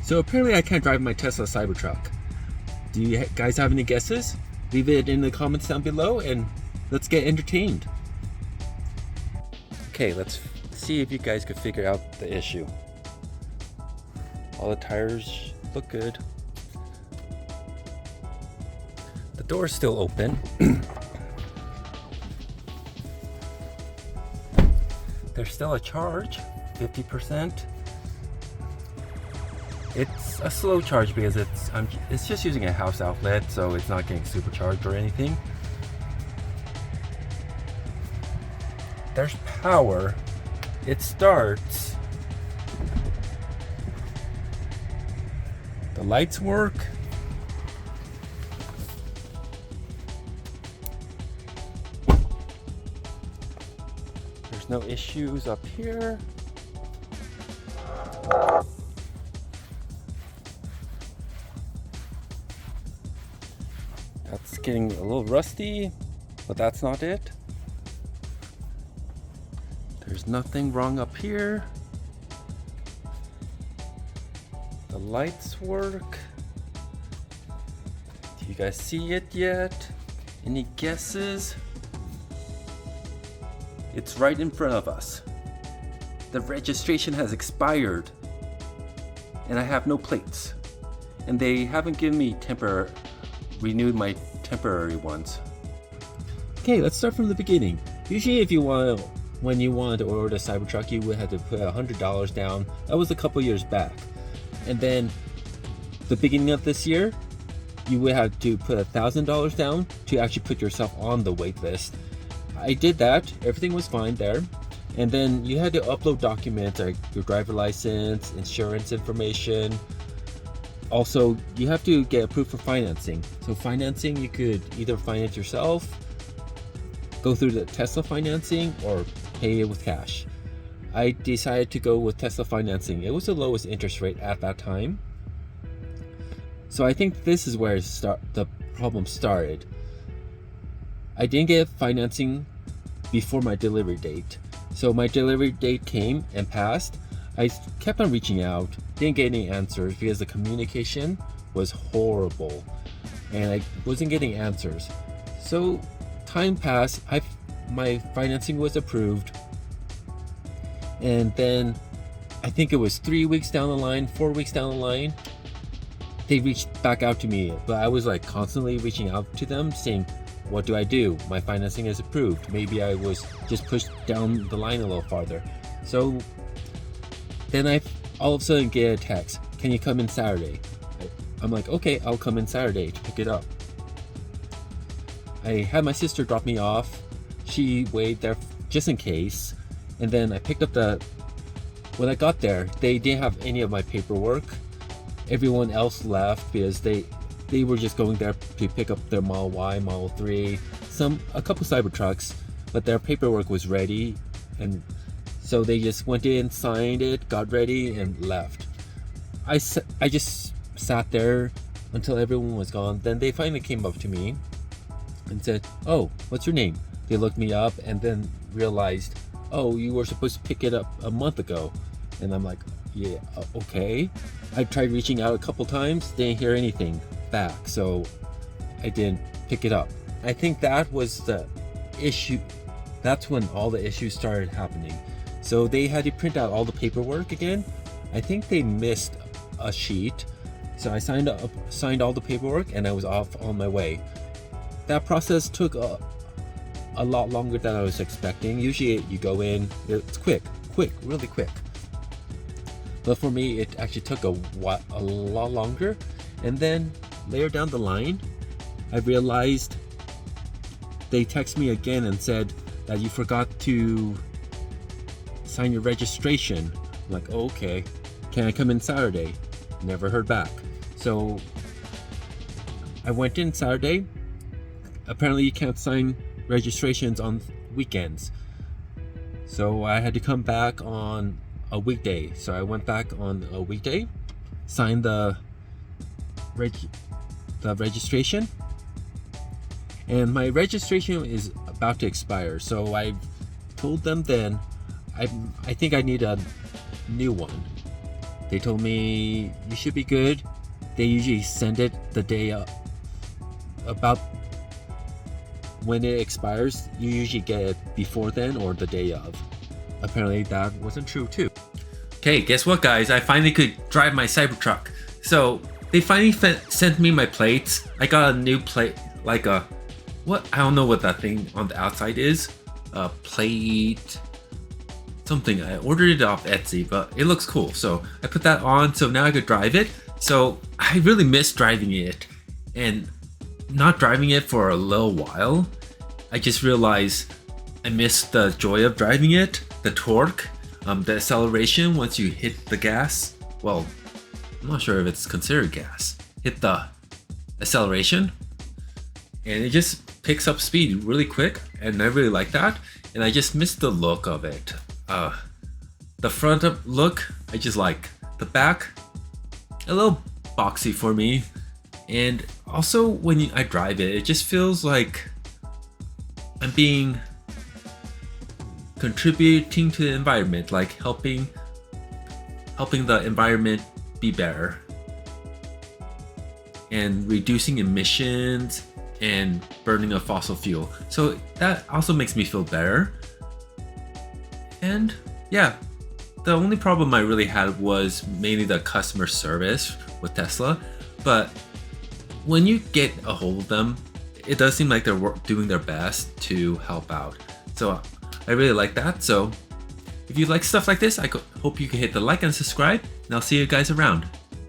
So apparently I can't drive my Tesla Cybertruck. Do you guys have any guesses? Leave it in the comments down below and let's get entertained. Okay, let's see if you guys could figure out the issue. All the tires look good. The door's still open. There's still a charge, 50%. It's a slow charge because it's just using a house outlet, so it's not getting supercharged or anything. There's power. It starts. The lights work. There's no issues up here. That's getting a little rusty, but that's not it. There's nothing wrong up here. The lights work. Do you guys see it yet? Any guesses? It's right in front of us. The registration has expired and I have no plates. And they haven't given me renewed my temporary ones. Okay, let's start from the beginning. Usually when you wanted to order the Cybertruck, you would have to put $100 down. That was a couple years back. And then the beginning of this year, you would have to put $1,000 down to actually put yourself on the wait list. I did that, everything was fine there. And then you had to upload documents like your driver license, insurance information. Also, you have to get approved for financing. So financing, you could either finance yourself, go through the Tesla financing, or pay it with cash. I decided to go with Tesla financing. It was the lowest interest rate at that time. So I think this is where the problem started. I didn't get financing before my delivery date. So my delivery date came and passed. I kept on reaching out, didn't get any answers because the communication was horrible and I wasn't getting answers. So time passed, my financing was approved, and then I think it was 3 weeks down the line, 4 weeks down the line, they reached back out to me, but I was like constantly reaching out to them saying, what do I do? My financing is approved. Maybe I was just pushed down the line a little farther. So then I all of a sudden get a text, can you come in Saturday? I'm like, okay, I'll come in Saturday to pick it up. I had my sister drop me off. She waited there just in case. And then I picked up when I got there, they didn't have any of my paperwork. Everyone else left because they were just going there to pick up their Model Y, Model 3, a couple Cybertrucks, but their paperwork was ready. And so they just went in, signed it, got ready, and left. I just sat there until everyone was gone. Then they finally came up to me and said, oh, what's your name? They looked me up and then realized, oh, you were supposed to pick it up a month ago. And I'm like, yeah, okay. I tried reaching out a couple times, didn't hear anything back, so I didn't pick it up. I think that was the issue. That's when all the issues started happening. So they had to print out all the paperwork again. I think they missed a sheet. So I signed all the paperwork and I was off on my way. That process took a lot longer than I was expecting. Usually you go in, it's quick, really quick. But for me, it actually took a lot longer. And then later down the line, I realized they texted me again and said that you forgot to sign your registration. I'm like, oh, okay, can I come in Saturday? Never heard back. So I went in Saturday. Apparently you can't sign registrations on weekends. So I had to come back on a weekday. So I went back on a weekday, signed the registration, and my registration is about to expire. So I told them then I think I need a new one. They told me you should be good. They usually send it the day about when it expires. You usually get it before then or the day of. Apparently that wasn't true too. Okay, guess what guys? I finally could drive my Cybertruck. So they finally sent me my plates. I got a new plate, like a, what? I don't know what that thing on the outside is. A plate, something. I ordered it off Etsy, but it looks cool. So I put that on, so now I could drive it. So I really miss driving it, and not driving it for a little while, I just realized I missed the joy of driving it, the torque, the acceleration once you hit the gas. Well, I'm not sure if it's considered gas. Hit the acceleration, and it just picks up speed really quick, and I really like that. And I just missed the look of it. The front look, I just like. The back, a little boxy for me. And also when I drive it, it just feels like I'm contributing to the environment, like helping the environment be better and reducing emissions and burning of fossil fuel. So that also makes me feel better. And yeah, the only problem I really had was mainly the customer service with Tesla. But when you get a hold of them, it does seem like they're doing their best to help out. So I really like that. So if you like stuff like this, I hope you can hit the like and subscribe, and I'll see you guys around.